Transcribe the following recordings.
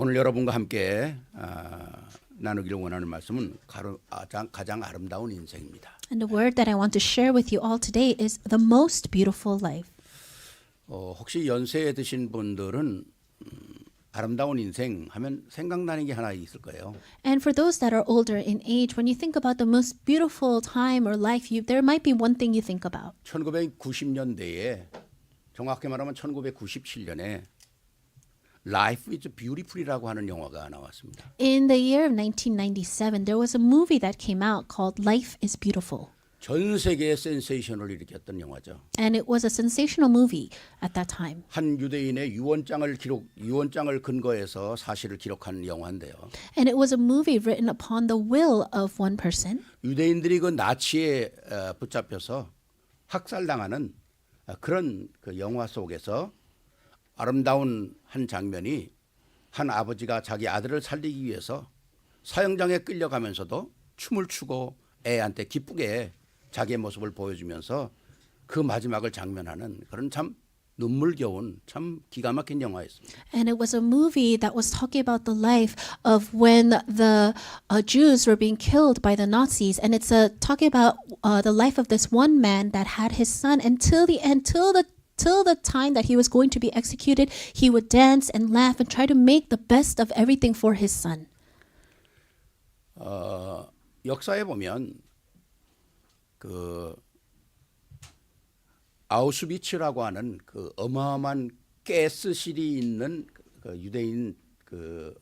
오늘 여러분과 함께 나누기를 원하는 말씀은 가장 아름다운 인생입니다. And the word that I want to share with you all today is the most beautiful life. 혹시 연세에 드신 분들은 아름다운 인생 하면 생각나는 게 하나 있을 거예요. And for those that are older in age, when you think about the most beautiful time or life, there might be one thing you think about. 1990년대에 정확히 말하면 1997년에 Life is Beautiful이라고 하는 영화가 나왔습니다. In the year of 1997, there was a movie that came out called Life is Beautiful. 전 세계에 센세이션을 일으켰던 영화죠. And it was a sensational movie at that time. 한 유대인의 유언장을 근거해서 사실을 기록한 영화인데요. And it was a movie written upon the will of one person. 유대인들이 그 나치에 붙잡혀서 학살당하는 그런 그 영화 속에서 아름다운 한 장면이 한 아버지가 자기 아들을 살리기 위해서 사형장에 끌려가면서도 춤을 추고 애한테 기쁘게 자기의 모습을 보여주면서 그 마지막을 장면하는 그런 참 눈물겨운 참 기가 막힌 영화였습니다. And it was a movie that was talking about the life of when the Jews were being killed by the Nazis. And it's talking about the life of this one man that had his son until the end, till the time that he was going to be executed. He would dance and laugh and try to make the best of everything for his son. 역사에 보면 그 아우슈비츠라고 하는 그 어마어마한 가스실이 있는 그 유대인 그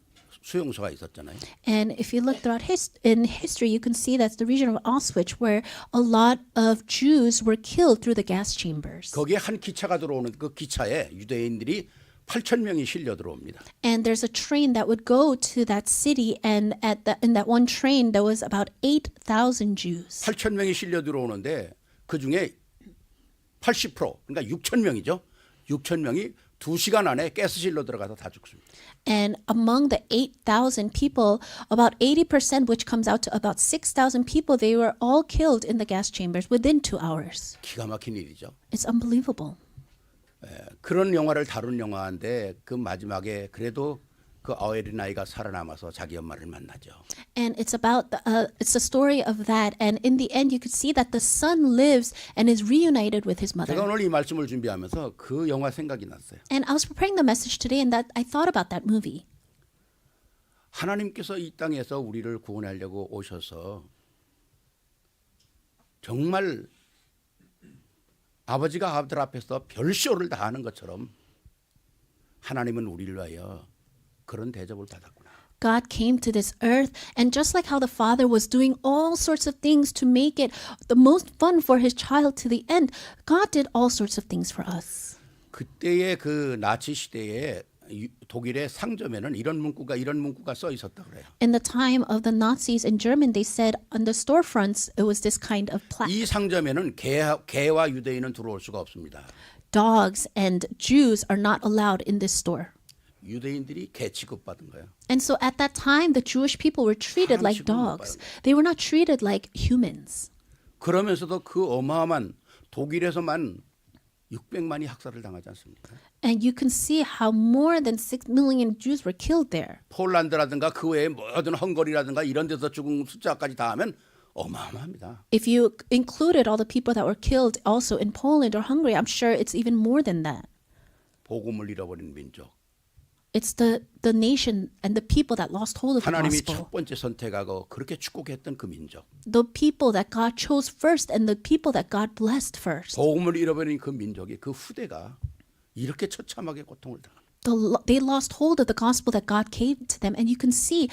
수용소가 있었잖아요. And if you look throughout in history, you can see that's the region of Auschwitz where a lot of Jews were killed through the gas chambers. 거기에 한 기차가 들어오는 그 기차에 유대인들이 8,000명이 실려 들어옵니다. And there's a train that would go to that city, and in that one train there was about 8,000 Jews. 8,000명이 실려 들어오는데 그 중에 80% 그러니까 6,000명이죠. 6,000명이 2시간 안에 가스실로 들어가서 다 죽습니다. And among the 8,000 people, about 80%, which comes out to about 6,000 people, they were all killed in the gas chambers within 2 hours. 기가 막힌 일이죠. It's unbelievable. 그런 영화를 다룬 영화인데 그 마지막에 그래도 그 어린아이가 살아남아서 자기 엄마를 만나죠. And it's about it's the story of that. And in the end, you could see that the son lives and is reunited with his 제가 mother. 오늘 이 말씀을 준비하면서 그 영화 생각이 났어요. And I was preparing the message today, and that I thought about that movie. 하나님께서 이 땅에서 우리를 구원하려고 오셔서 정말 아버지가 아들 앞에서 별쇼를 다 하는 것처럼 하나님은 우리를 위하여 그런 대접을 받았구나. God came to this earth, and just like how the father was doing all sorts of things to make it the most fun for his child to the end, God did all sorts of things for us. 그때의 그 나치 시대에 독일의 상점에는 이런 문구가 써 있었다 그래요. In the time of the Nazis in Germany, they said on the storefronts it was this kind of plaque. 이 상점에는 개와 유대인은 들어올 수가 없습니다. Dogs and Jews are not allowed in this store. 유대인들이 개 취급받은 거예요. And so at that time, the Jewish people were treated like dogs. They were not treated like humans. 그러면서도 그 어마어마한 독일에서만 600만이 학살을 당하지 않습니까? And you can see how more than 6 million Jews were killed there. 폴란드라든가 그 외에 모든 헝가리라든가 이런 데서 죽은 숫자까지 다 하면 어마어마합니다. If you included all the people that were killed also in Poland or Hungary, I'm sure it's even more than that. 복음을 잃어버린 민족. It's the nation and the people that lost hold of the 하나님이 gospel. 첫 번째 선택하고 그렇게 축복했던 그 민족. The people that God chose first and the people that God blessed first. 복음을 잃어버린 그 민족이 그 후대가 이렇게 처참하게 고통을 당합니다. They lost hold of the gospel that God gave to them, and you can see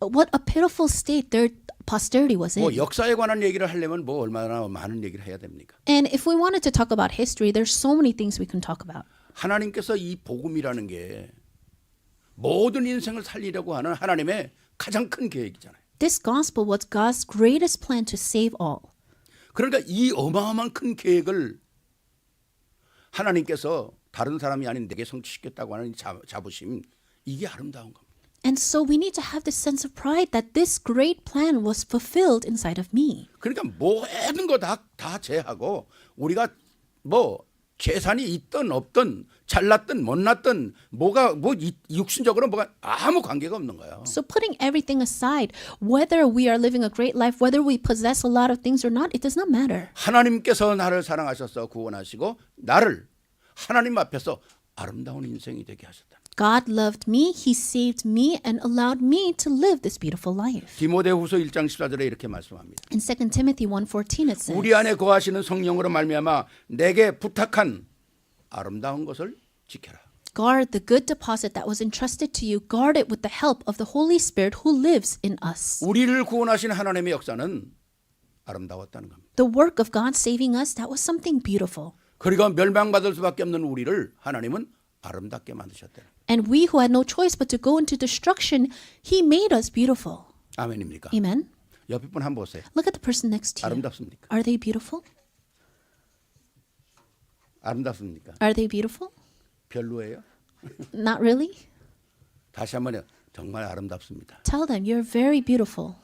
what a pitiful state their posterity was in. 뭐 역사에 관한 얘기를 하려면 뭐 얼마나 많은 얘기를 해야 됩니까? And if we wanted to talk about history, there's so many things we can talk about. 하나님께서 이 복음이라는 게 모든 인생을 살리려고 하는 하나님의 가장 큰 계획이잖아요. This gospel was God's greatest plan to save all. 그러니까 이 어마어마한 큰 계획을 하나님께서 다른 사람이 아닌 내게 성취시켰다고 하는 자부심, 이게 아름다운 겁니다. And so we need to have this sense of pride that this great plan was fulfilled inside of me. 그러니까 모든 거 다 제하고 우리가 뭐 재산이 있든 없든 잘났든 못났든 뭐가 육신적으로 뭐가 아무 관계가 없는 거예요. So putting everything aside, whether we are living a great life, whether we possess a lot of things or not, it does not matter. 하나님께서 나를 사랑하셔서 구원하시고 나를 하나님 앞에서 아름다운 인생이 되게 하셨다. God loved me, He saved me, and allowed me to live this beautiful life. 디모데후서 1장 14절에 이렇게 말씀합니다. In 2 Timothy 1:14 it says, 우리 안에 거하시는 성령으로 말미암아 내게 부탁한 아름다운 것을 지켜라. Guard the good deposit that was entrusted to you. Guard it with the help of the Holy Spirit who lives in us. 우리를 구원하신 하나님의 역사는 아름다웠다는 겁니다. The work of God saving us, that was something beautiful. 그리고 멸망받을 수밖에 없는 우리를 하나님은 아름답게 만드셨대요. And we who had no choice but to go into destruction, He made us beautiful. 아멘입니까? Amen. 옆에 분 한번 보세요. Look at the person next to you. 아름답습니까? Are they beautiful? 아름답습니까? Are they beautiful? 별로예요? Not really. 다시 한번요. 정말 아름답습니다. Tell them you're very beautiful.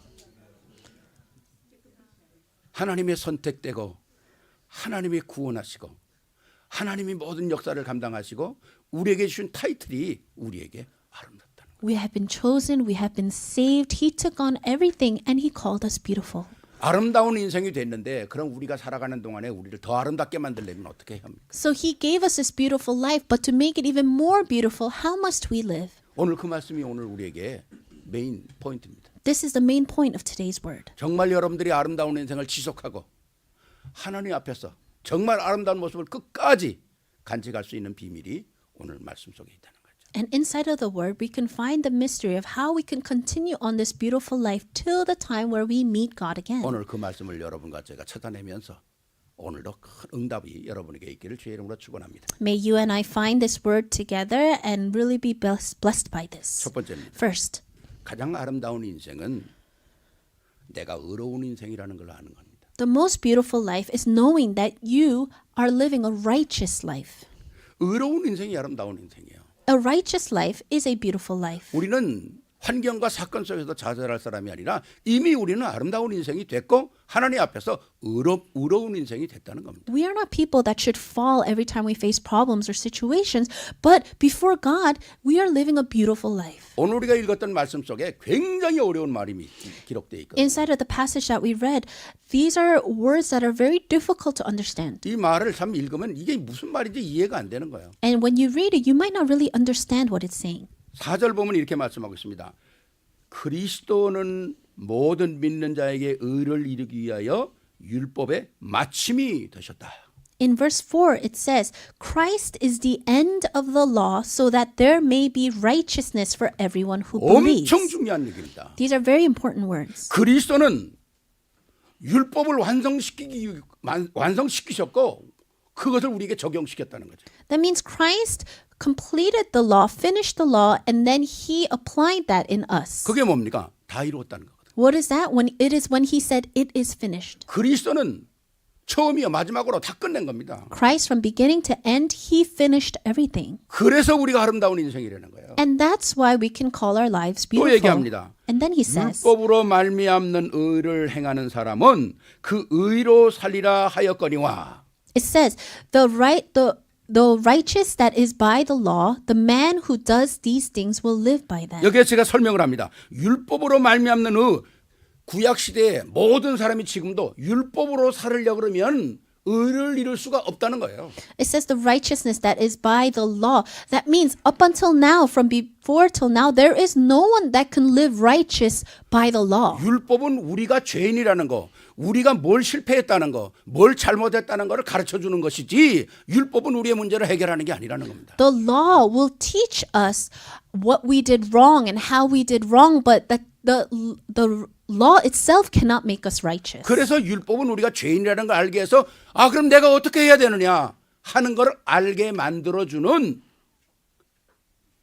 하나님의 선택되고 하나님이 구원하시고 하나님이 모든 역사를 감당하시고 우리에게 주신 타이틀이 우리에게 아름답다는 거예요. We have been chosen, we have been saved. He took on everything and He called us beautiful. 아름다운 인생이 됐는데 그럼 우리가 살아가는 동안에 우리를 더 아름답게 만들려면 어떻게 해야 합니까? So He gave us this beautiful life, but to make it even more beautiful, how must we live? 오늘 그 말씀이 오늘 우리에게 메인 포인트입니다. This is the main point of today's word. 정말 여러분들이 아름다운 인생을 지속하고 하나님 앞에서 정말 아름다운 모습을 끝까지 간직할 수 있는 비밀이 오늘 말씀 속에 있다는 거죠. And inside of the word, we can find the mystery of how we can continue on this beautiful life till the time where we meet God again. 오늘 그 말씀을 여러분과 제가 찾아내면서 오늘도 큰 응답이 여러분에게 있기를 주의 이름으로 축원합니다. May you and I find this word together and really be blessed by this. 첫 번째입니다. First, 가장 아름다운 인생은 내가 의로운 인생이라는 걸 아는 겁니다. the most beautiful life is knowing that you are living a righteous life. 의로운 인생이 아름다운 인생이에요. A righteous life is a beautiful life. 우리는 환경과 사건 속에서 좌절할 사람이 아니라 이미 우리는 아름다운 인생이 됐고 하나님 앞에서 의로운 인생이 됐다는 겁니다. We are not people that should fall every time we face problems or situations, but before God, we are living a beautiful life. 오늘 우리가 읽었던 말씀 속에 굉장히 어려운 말이 기록되어 있거든요. Inside of the passage that we read, these are words that are very difficult to understand. 이 말을 참 읽으면 이게 무슨 말인지 이해가 안 되는 거예요. And when you read it, you might not really understand what it's saying. 4절 보면 이렇게 말씀하고 있습니다. 그리스도는 모든 믿는 자에게 의를 이루기 위하여 율법의 마침이 되셨다. In verse 4, it says, Christ is the end of the law so that there may be righteousness for everyone who believes. 엄청 중요한 얘기입니다. These are very important words. 그리스도는 율법을 완성시키셨고 그것을 우리에게 적용시켰다는 거죠. That means Christ completed the law, finished the law, and then He applied that in us. 그게 뭡니까? 다 이루었다는 거거든요. What is that? It is when He said, it is finished. 그리스도는 처음이요 마지막으로 다 끝낸 겁니다. Christ, from beginning to end, He finished everything. 그래서 우리가 아름다운 인생이라는 거예요. And that's why we can call our lives 또 beautiful. 얘기합니다. And then He says, 율법으로 말미암는 의를 행하는 사람은 그 의로 살리라 하였거니와. it says, the righteous that is by the law, the man who does these things will live by them. 여기에 제가 설명을 합니다. 율법으로 말미암는 의, 구약 시대에 모든 사람이 지금도 율법으로 살으려고 그러면 의를 이룰 수가 없다는 거예요. It says the righteousness that is by the law. That means up until now, from before till now, there is no one that can live righteous by the law. 율법은 우리가 죄인이라는 거, 우리가 뭘 실패했다는 거, 뭘 잘못했다는 거를 가르쳐 주는 것이지 율법은 우리의 문제를 해결하는 게 아니라는 겁니다. The law will teach us what we did wrong and how we did wrong, but the law itself cannot make us righteous. 그래서 율법은 우리가 죄인이라는 걸 알게 해서 그럼 내가 어떻게 해야 되느냐 하는 걸 알게 만들어주는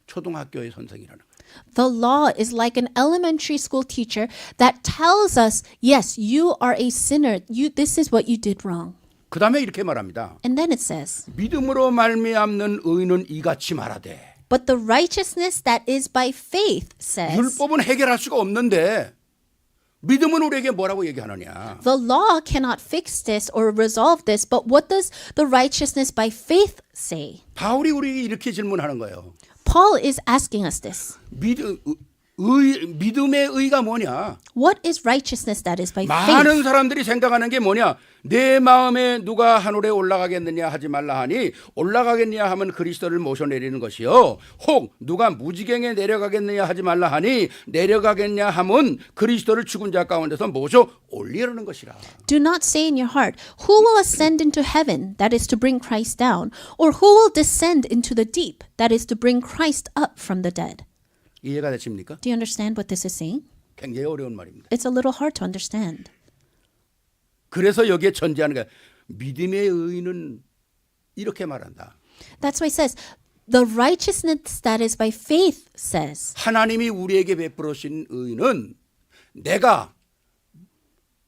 초등학교의 선생이라는 거예요. The law is like an elementary school teacher that tells us, yes, you are a sinner. This is what you did wrong. 그 다음에 이렇게 말합니다. And then it says, 믿음으로 말미암는 의는 이같이 말하되. but the righteousness that is by faith says, 율법은 해결할 수가 없는데 믿음은 우리에게 뭐라고 얘기하느냐? The law cannot fix this or resolve this, but what does the righteousness by faith say? 바울이 우리에게 이렇게 질문하는 거예요. Paul is asking us this. 믿음의 의가 뭐냐? What is righteousness that is by 많은 faith? 사람들이 생각하는 게 뭐냐? 내 마음에 누가 하늘에 올라가겠느냐 하지 말라 하니 올라가겠느냐 하면 그리스도를 모셔내리는 것이요. 혹 누가 무지경에 내려가겠느냐 하지 말라 하니 내려가겠냐 하면 그리스도를 죽은 자 가운데서 모셔 올리려는 것이라. Do not say in your heart, who will ascend into heaven, that is to bring Christ down, or who will descend into the deep, that is to bring Christ up from the dead. 이해가 되십니까? Do you understand what this is saying? 굉장히 어려운 말입니다. It's a little hard to understand. 그래서 여기에 전제하는 게 믿음의 의는 이렇게 말한다. That's why it says, the righteousness that is by faith says, 하나님이 우리에게 베풀으신 의는 내가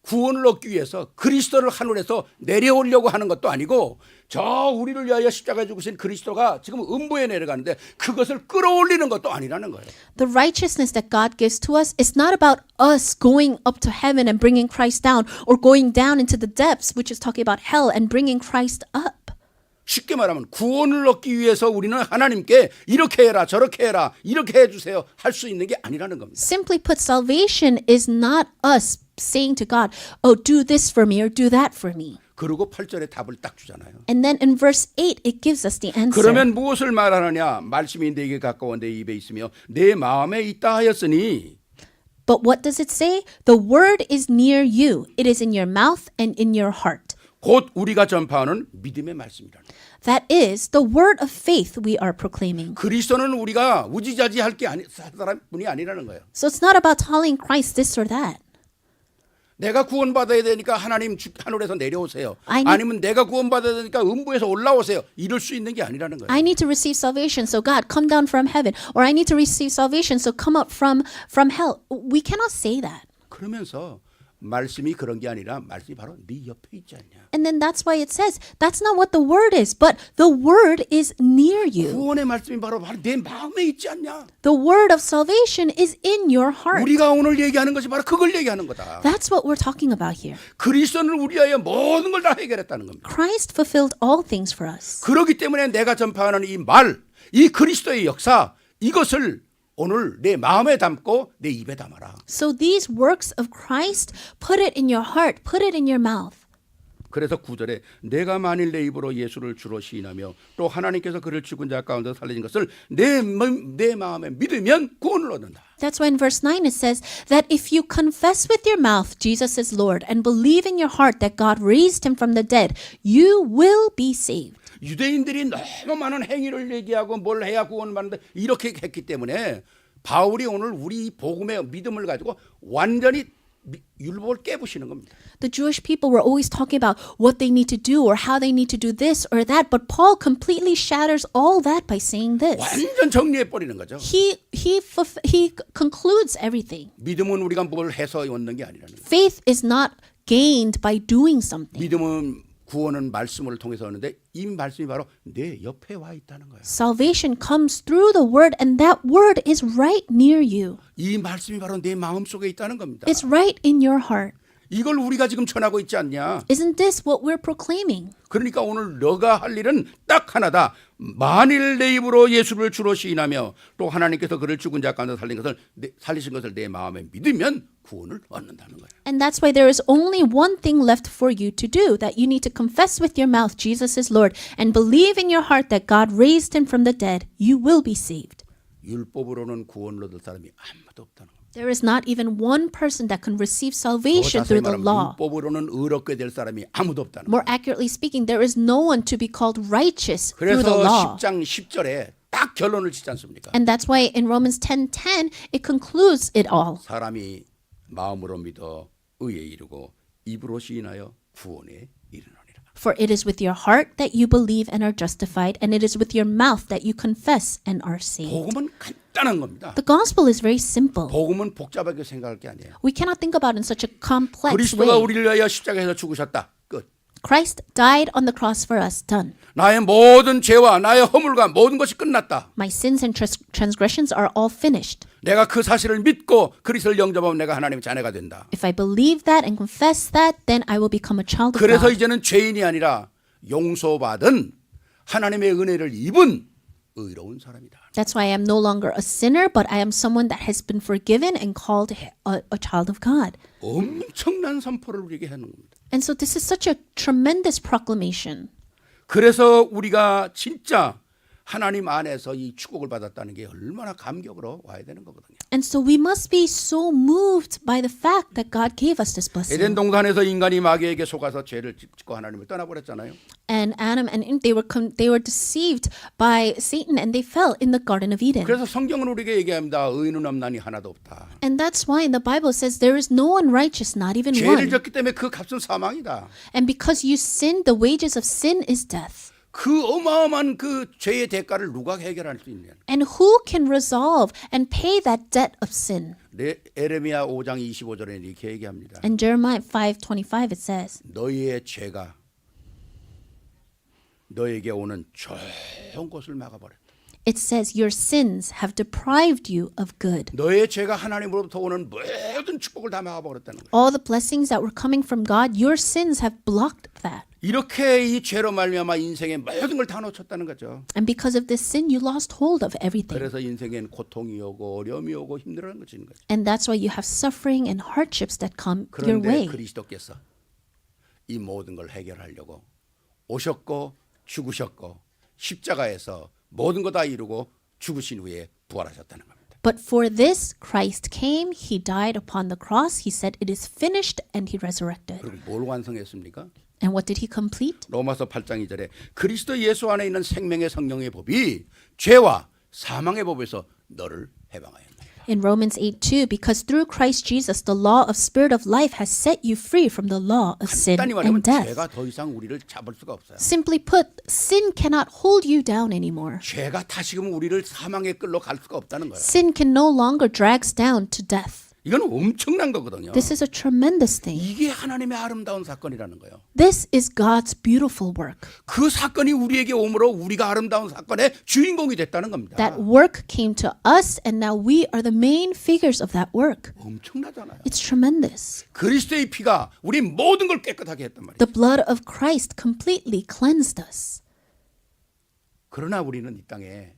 구원을 얻기 위해서 그리스도를 하늘에서 내려오려고 하는 것도 아니고 저 우리를 위하여 십자가에 죽으신 그리스도가 지금 음부에 내려가는데 그것을 끌어올리는 것도 아니라는 거예요. the righteousness that God gives to us is not about us going up to heaven and bringing Christ down, or going down into the depths, which is talking about hell, and bringing Christ up. 쉽게 말하면 구원을 얻기 위해서 우리는 하나님께 이렇게 해라 저렇게 해라 이렇게 해주세요 할 수 있는 게 아니라는 겁니다. Simply put, salvation is not us saying to God, oh, do this for me or do that for me. 그리고 8절에 답을 딱 주잖아요. And then in verse 8, it gives us the answer. 그러면 무엇을 말하느냐? 말씀이 내게 가까워 내 입에 있으며 내 마음에 있다 하였으니 But what does it say? The word is near you. It is in your mouth and in your heart. 곧 우리가 전파하는 믿음의 말씀이라는 거예요. That is the word of faith we are proclaiming. 그리스도는 우리가 우지자지할 게 아니 사람뿐이 아니라는 거예요. So it's not about telling Christ this or that. 내가 구원받아야 되니까 하나님 하늘에서 내려오세요. I need- 아니면 내가 구원받아야 되니까 음부에서 올라오세요. 이럴 수 있는 게 아니라는 거예요. I need to receive salvation, so God, come down from heaven. Or I need to receive salvation, so come up from hell. We cannot say that. 그러면서 말씀이 그런 게 아니라 말씀이 바로 네 옆에 있지 않냐. And then that's why it says, that's not what the word is, but the word is near you. 구원의 말씀이 바로 내 마음에 있지 않냐. The word of salvation is in your heart. 우리가 오늘 얘기하는 것이 바로 그걸 얘기하는 거다. That's what we're talking about here. 그리스도는 우리 위하여 모든 걸 다 해결했다는 겁니다. Christ fulfilled all things for us. 그렇기 때문에 내가 전파하는 이 말, 이 그리스도의 역사, 이것을 오늘 내 마음에 담고 내 입에 담아라. So these works of Christ, put it in your heart, put it in your mouth. 그래서 9절에 내가 만일 내 입으로 예수를 주로 시인하며 또 하나님께서 그를 죽은 자 가운데 살리신 것을 내 마음에 믿으면 구원을 얻는다. That's why in verse 9 it says that if you confess with your mouth Jesus is Lord and believe in your heart that God raised him from the dead, you will be saved. 유대인들이 너무 많은 행위를 얘기하고 뭘 해야 구원을 받는다 이렇게 했기 때문에 바울이 오늘 우리 복음의 믿음을 가지고 완전히 율법을 깨부시는 겁니다. The Jewish people were always talking about what they need to do or how they need to do this or that, but Paul completely shatters all that by saying this. 완전 정리해 버리는 거죠. He concludes everything. 믿음은 우리가 뭘 해서 얻는 게 아니라는 거예요. Faith is not gained by doing something. 믿음은 구원은 말씀을 통해서 하는데 이 말씀이 바로 내 옆에 와 있다는 거예요. Salvation comes through the word, and that word is right near you. 이 말씀이 바로 내 마음 속에 있다는 겁니다. It's right in your heart. 이걸 우리가 지금 전하고 있지 않냐? Isn't this what we're proclaiming? 그러니까 오늘 너가 할 일은 딱 하나다. 만일 내 입으로 예수를 주로 시인하며 또 하나님께서 그를 죽은 자 가운데 살리신 것을 내 마음에 믿으면 구원을 얻는다는 거예요. And that's why there is only one thing left for you to do, that you need to confess with your mouth Jesus is Lord and believe in your heart that God raised him from the dead. You will be saved. 율법으로는 구원을 얻을 사람이 아무도 없다는 겁니다. There is not even one person that can receive 더 salvation 자세히 through the 말하면 law. 율법으로는 의롭게 될 사람이 아무도 없다는 More 거예요. accurately speaking, there is no one to be called righteous through the 그래서 law. 10장 10절에 딱 결론을 짓지 않습니까? And that's why in Romans 10:10 it concludes it all. 사람이 마음으로 믿어 의에 이르고 입으로 시인하여 구원에 이르노니라. For it is with your heart that you believe and are justified, and it is with your mouth that you confess and are saved. 복음은 간단한 겁니다. The gospel is very simple. 복음은 복잡하게 생각할 게 아니에요. We cannot think about it in such a complex 그리스도가 way. 우리를 위하여 십자가에서 죽으셨다. 끝. Christ died on the cross for us. Done. 나의 모든 죄와 나의 허물과 모든 것이 끝났다. My sins and transgressions are all finished. 내가 그 사실을 믿고 그리스도를 영접하면 내가 하나님의 자녀가 된다. If I believe that and confess that, then I will become a child of 그래서 God. 이제는 죄인이 아니라 용서받은 하나님의 은혜를 입은 의로운 사람이다. That's why I am no longer a sinner, but I am someone that has been forgiven and called a child of God. 엄청난 선포를 우리에게 하는 겁니다. And so this is such a tremendous proclamation. 그래서 우리가 진짜 하나님 안에서 이 축복을 받았다는 게 얼마나 감격으로 와야 되는 거거든요. And so we must be so moved by the fact that God gave us this blessing. 에덴 동산에서 인간이 마귀에게 속아서 죄를 짓고 하나님을 떠나버렸잖아요. And Adam and Eve, they were deceived by Satan and they fell in the Garden of Eden. 그래서 성경은 우리에게 얘기합니다. 의인은 없나니 하나도 없다. And that's why in the Bible says there is no one righteous, not even 죄를 one. 졌기 때문에 그 값은 사망이다. And because you sinned, the wages of sin is death. 그 어마어마한 그 죄의 대가를 누가 해결할 수 있냐? And who can resolve and pay that debt of sin? 에레미야 5장 25절에 이렇게 얘기합니다. In Jeremiah 5:25 it says, 너희의 죄가 너에게 오는 좋은 것을 막아버렸다. it says your sins have deprived you of good. 너의 죄가 하나님으로부터 오는 모든 축복을 다 막아버렸다는 거예요. All the blessings that were coming from God, your sins have blocked that. 이렇게 이 죄로 말미암아 인생의 모든 걸 다 놓쳤다는 거죠. And because of this sin, you lost hold of everything. 그래서 인생엔 고통이 오고 어려움이 오고 힘들어하는 것인 거죠. And that's why you have suffering and hardships that come your 그런데 way. 그리스도께서 이 모든 걸 해결하려고 오셨고 죽으셨고 십자가에서 모든 거 다 이루고 죽으신 후에 부활하셨다는 겁니다. But for this, Christ came, he died upon the cross, he said, it is finished, and he resurrected. 그럼 뭘 완성했습니까? And what did he complete? 로마서 8장 2절에 그리스도 예수 안에 있는 생명의 성령의 법이 죄와 사망의 법에서 너를 해방하였다. In Romans 8:2, because through Christ Jesus, the law of spirit of life has set you free from the law of sin 간단히 말하면 and death. 죄가 더 이상 우리를 잡을 수가 없어요. Simply put, sin cannot hold you down anymore. 죄가 다시금 우리를 사망의 끌로 갈 수가 없다는 거예요. Sin can no longer drag us down to death. 이건 엄청난 거거든요. This is a tremendous thing. 이게 하나님의 아름다운 사건이라는 거예요. This is God's beautiful work. 그 사건이 우리에게 오므로 우리가 아름다운 사건의 주인공이 됐다는 겁니다. That work came to us, and now we are the main figures of that work. 엄청나잖아요. It's tremendous. 그리스도의 피가 우리 모든 걸 깨끗하게 했단 말이에요. The blood of Christ completely cleansed us. 그러나 우리는 이 땅에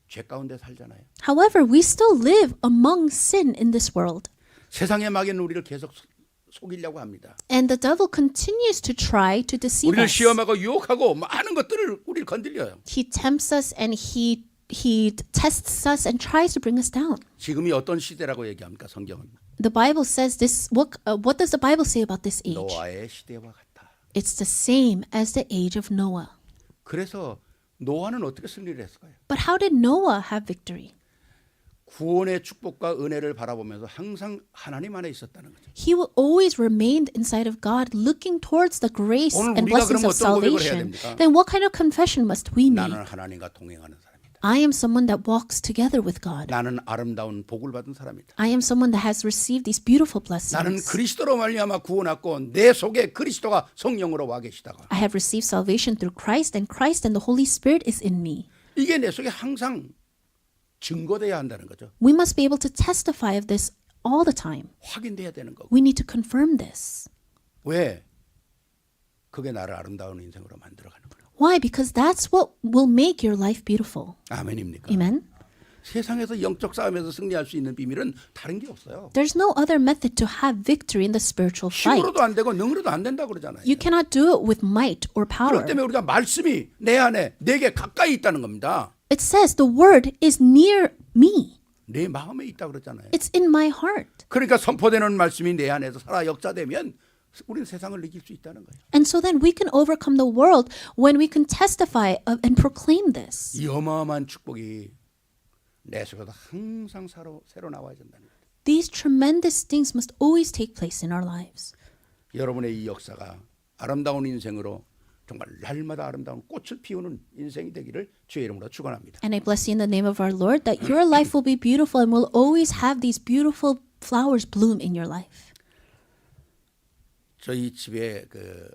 죄 가운데 살잖아요. However, we still live among sin in this world. 세상의 마귀는 우리를 계속 속이려고 합니다. And the devil continues to try to deceive 우리를 us. 시험하고 유혹하고 많은 것들을 우리를 건드려요. He tempts us and he tests us and tries to bring us down. 지금이 어떤 시대라고 얘기합니까? 성경은 The Bible says this. What does the Bible say about this age? 노아의 시대와 같다. It's the same as the age of Noah. 그래서 노아는 어떻게 승리를 했을까요? But how did Noah have victory? 구원의 축복과 은혜를 바라보면서 항상 하나님 안에 있었다는 거죠. He will always remained inside of God, looking towards the grace 오늘 and 우리가 blessings 그럼 of 어떤 고백을 해야 salvation. 됩니까? Then what kind of confession must we make? 나는 하나님과 동행하는 사람이다. I am someone that walks together with God. 나는 아름다운 복을 받은 사람이다. I am someone that has received these beautiful 나는 blessings. 그리스도로 말미암아 구원받고 내 속에 그리스도가 성령으로 와 계시다가 I have received salvation through Christ, and Christ and the Holy Spirit is in me. 이게 내 속에 항상 증거돼야 한다는 거죠. We must be able to testify of this all the time. 확인돼야 되는 거고. We need to confirm this. 왜? 그게 나를 아름다운 인생으로 만들어가는 거예요. Why? Because that's what will make your life beautiful. 아멘입니까? Amen? 세상에서 영적 싸움에서 승리할 수 있는 비밀은 다른 게 없어요. There's no other method to have victory in the spiritual fight. 힘으로도 안 되고 능으로도 안 된다고 그러잖아요. You cannot do it with might or 그렇기 power. 때문에 우리가 말씀이 내 안에 내게 가까이 있다는 겁니다. It says the word is near me. 내 마음에 있다고 그러잖아요. It's in my heart. 그러니까 선포되는 말씀이 내 안에서 살아 역사되면 우리는 세상을 이길 수 있다는 거예요. And so then we can overcome the world when we can testify of and proclaim this. 이 어마어마한 축복이 내 속에서 항상 새로 나와야 된다는 거예요. These tremendous things must always take place in our lives. 여러분의 이 역사가 아름다운 인생으로 정말 날마다 아름다운 꽃을 피우는 인생이 되기를 주의 이름으로 축원합니다. And I bless you in the name of our Lord that your life will be beautiful and will always have these beautiful flowers bloom in your life. 저희 집에 그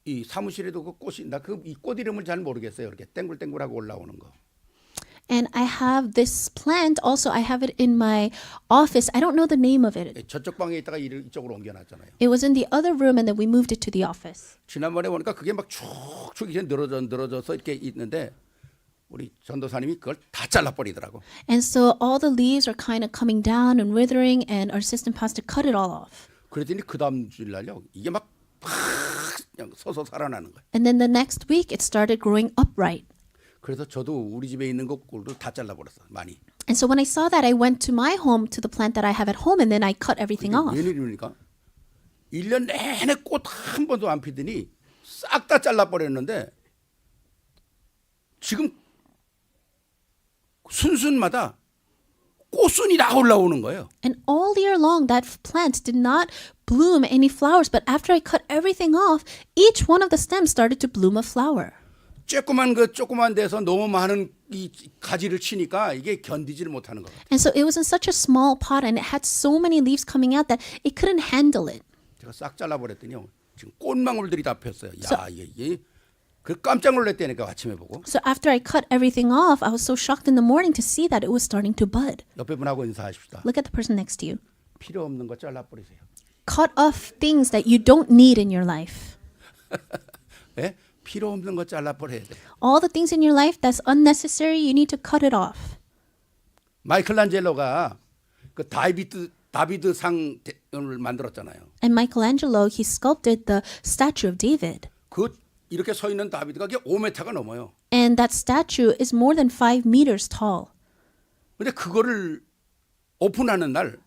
이 사무실에도 그 꽃이 나 그 이 꽃 이름을 잘 모르겠어요. 이렇게 땡글땡글하고 올라오는 거. And I have this plant also. I have it in my office. I don't know the name of it. 저쪽 방에 있다가 이쪽으로 옮겨놨잖아요. It was in the other room and then we moved it to the office. 지난번에 보니까 그게 막 축축 이제 늘어져서 이렇게 있는데 우리 전도사님이 그걸 다 잘라버리더라고. And so all the leaves are kind of coming down and withering, and our assistant pastor cut it all off. 그랬더니 그 다음 주일날요 이게 막 그냥 서서 살아나는 거예요. And then the next week it started growing upright. 그래서 저도 우리 집에 있는 것들도 다 잘라버렸어요. 많이. And so when I saw that, I went to my home, to the plant that I have at home, and then I cut everything off. 웬일입니까? 1년 내내 꽃 한 번도 안 피더니 싹 다 잘라버렸는데 지금 순순마다 꽃순이 다 올라오는 거예요. And all year long, that plant did not bloom any flowers. But after I cut everything off, each one of the stems started to bloom a flower. 조그만 데서 너무 많은 이 가지를 치니까 이게 견디지를 못하는 거예요. And so it was in such a small pot, and it had so many leaves coming out that it couldn't handle it. 제가 싹 잘라버렸더니요. 지금 꽃망울들이 다 폈어요. 야, 이게 그 깜짝 놀랐다니까 아침에 보고. So after I cut everything off, I was so shocked in the morning to see that it was starting to bud. 옆에 분하고 인사하십시다. Look at the person next to you. 필요 없는 거 잘라버리세요. Cut off things that you don't need in your life. 예? 필요 없는 거 잘라버려야 돼. All the things in your life that's unnecessary, you need to cut it off. 마이클란젤로가 그 다비드 상을 만들었잖아요. And Michelangelo, he sculpted the statue of David. 그 이렇게 서 있는 다비드가 그게 5m가 넘어요. And that statue is more than 5 meters tall. 근데 그거를 오픈하는 날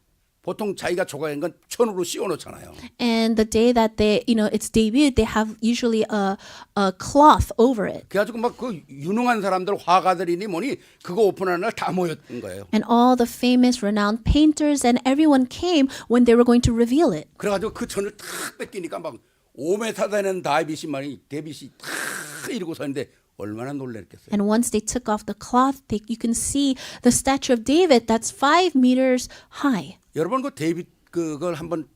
보통 자기가 조각한 건 천으로 씌워 놓잖아요. And the day that it's debuted, they have usually a cloth over it. 그래가지고 막 그 유능한 사람들 화가들이니 뭐니 그거 오픈하는 날 다 모였던 거예요. And all the famous, renowned painters and everyone came when they were going to reveal it. 그래가지고 그 천을 탁 뺏기니까 막 5m 되는 데빗이 탁 이러고 서 있는데 얼마나 놀랬겠어요. And once they took off the cloth, you can see the statue of David that's 5 meters high. 여러분 그 데빗 그걸 한번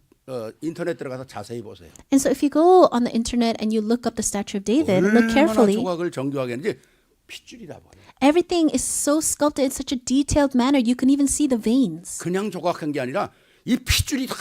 인터넷 들어가서 자세히 보세요. And so if you go on the internet and you look up the statue of David and look 얼마나 carefully, 조각을 정교하게 했는지 핏줄이다 보니 everything is so sculpted in such a detailed manner, you can even see the veins. 그냥 조각한 게 아니라 이 핏줄이 다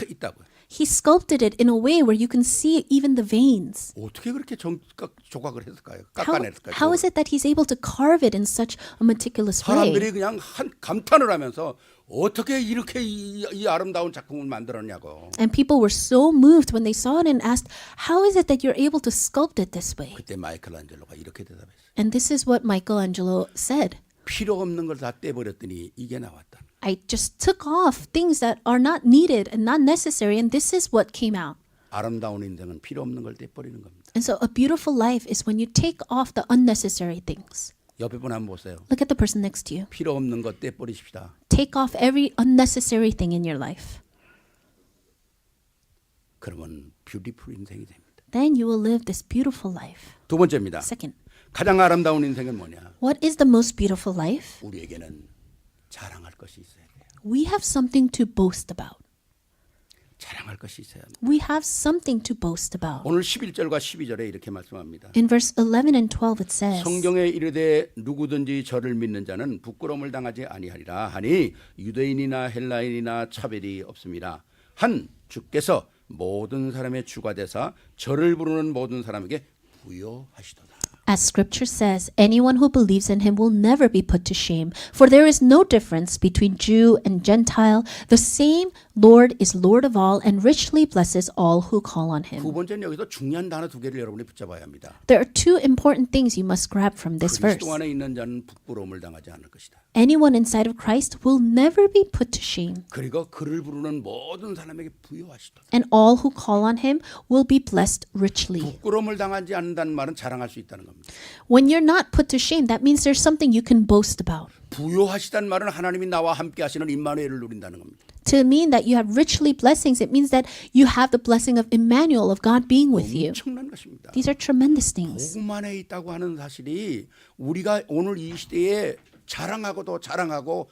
있다고요. He sculpted it in a way where you can see even the veins. 어떻게 그렇게 조각을 했을까요? How 깎아냈을까요? is it that he's able to carve it in such a meticulous way? 사람들이 그냥 한 감탄을 하면서 어떻게 이렇게 이 아름다운 작품을 만들었냐고. And people were so moved when they saw it and asked, how is it that you're able to sculpt it this way? 그때 마이클란젤로가 이렇게 대답했어요. And this is what Michelangelo said. 필요 없는 걸 다 떼버렸더니 이게 나왔다. I just took off things that are not needed and not necessary, and this is what came out. 아름다운 인생은 필요 없는 걸 떼버리는 겁니다. And so a beautiful life is when you take off the unnecessary things. 옆에 분 한번 보세요. Look at the person next to you. 필요 없는 거 떼버리십시다. Take off every unnecessary thing in your life. 그러면 뷰티풀 인생이 됩니다. Then you will live this beautiful life. 두 번째입니다. Second, 가장 아름다운 인생은 뭐냐? what is the most beautiful life? 우리에게는 자랑할 것이 있어야 돼요. We have something to boast about. 자랑할 것이 있어야 합니다. We have something to boast about. 오늘 11절과 12절에 이렇게 말씀합니다. In verse 11 and 12 it says, 성경에 이르되 누구든지 저를 믿는 자는 부끄러움을 당하지 아니하리라 하니 유대인이나 헬라인이나 차별이 없습니다. 한 주께서 모든 사람의 주가 되사 저를 부르는 모든 사람에게 부여하시도다. As scripture says, anyone who believes in him will never be put to shame, for there is no difference between Jew and Gentile. The same Lord is Lord of all and richly blesses all who call on him. 두 번째는 여기서 중요한 단어 두 개를 여러분이 붙잡아야 합니다. There are two important things you must grab from this verse. 그리스도 안에 있는 자는 부끄러움을 당하지 않을 것이다. Anyone inside of Christ will never be put to shame, 그리고 그를 부르는 모든 사람에게 부여하시도다. and all who call on him will be blessed richly. 부끄러움을 당하지 않는다는 말은 자랑할 수 있다는 겁니다. When you're not put to shame, that means there's something you can boast about. 부여하시다는 말은 하나님이 나와 함께 하시는 임마누엘을 누린다는 겁니다. To mean that you have richly blessings, it means that you have the blessing of Emmanuel, of God being with you. 엄청난 것입니다. These are tremendous things. 복음 안에 있다고 하는 사실이 우리가 오늘 이 시대에 자랑하고도 자랑하고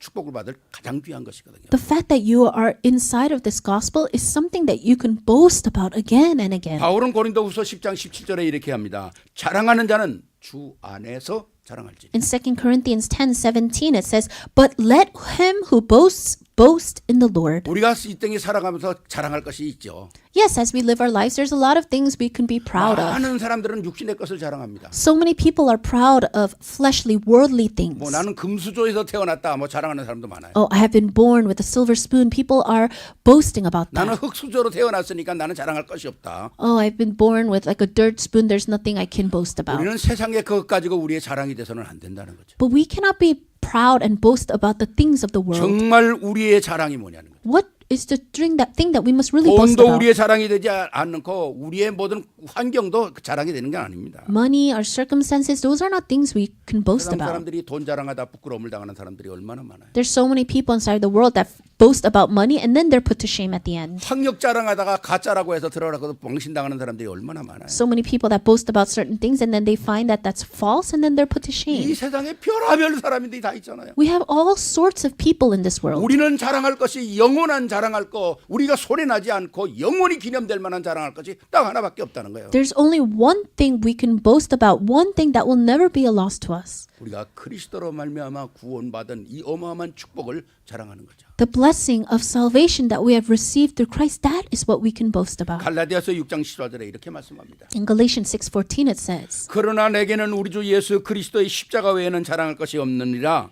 축복을 받을 가장 귀한 것이거든요. The fact that you are inside of this gospel is something that you can boast about again and again. 바울은 고린도후서 10장 17절에 이렇게 합니다. 자랑하는 자는 주 안에서 자랑할지. In 2 Corinthians 10:17 it says, "But let him who boasts boast in the Lord." 우리가 이 땅에 살아가면서 자랑할 것이 있죠. Yes, as we live our lives, there's a lot of things we can be proud of. 많은 사람들은 육신의 것을 자랑합니다. So many people are proud of fleshly, worldly things. 뭐 나는 금수저에서 태어났다 뭐 자랑하는 사람도 많아요. Oh, I have been born with a silver spoon. People are boasting about 나는 that. 흙수저로 태어났으니까 나는 자랑할 것이 없다. Oh, I've been born with like a dirt spoon. There's nothing I can boast about. 우리는 세상의 그것 가지고 우리의 자랑이 돼서는 안 된다는 거죠. But we cannot be proud and boast about the things of the world. 정말 우리의 자랑이 뭐냐는 거죠. What is the thing that we must really boast 돈도 about? 우리의 자랑이 되지 않고 우리의 모든 환경도 자랑이 되는 게 아닙니다. Money, our circumstances, those are not things we can boast 세상 about. 사람들이 돈 자랑하다 부끄러움을 당하는 사람들이 얼마나 많아요. There's so many people inside the world that boast about money and then they're put to shame at the end. 학력 자랑하다가 가짜라고 해서 들어가서 망신당하는 사람들이 얼마나 많아요. So many people that boast about certain things and then they find that that's false and then they're put to 이 shame. 세상에 별하별 사람들이 다 있잖아요. We have all sorts of people in this world. 우리는 자랑할 것이 영원한 자랑할 거, 우리가 소리나지 않고 영원히 기념될 만한 자랑할 것이 딱 하나밖에 없다는 거예요. There's only one thing we can boast about, one thing that will never be a loss to us. 우리가 그리스도로 말미암아 구원받은 이 어마어마한 축복을 자랑하는 거죠. The blessing of salvation that we have received through Christ, that is what we can boast about. 갈라디아서 6장 14절에 이렇게 말씀합니다. In Galatians 6:14 it says, 그러나 내게는 우리 주 예수 그리스도의 십자가 외에는 자랑할 것이 없느니라.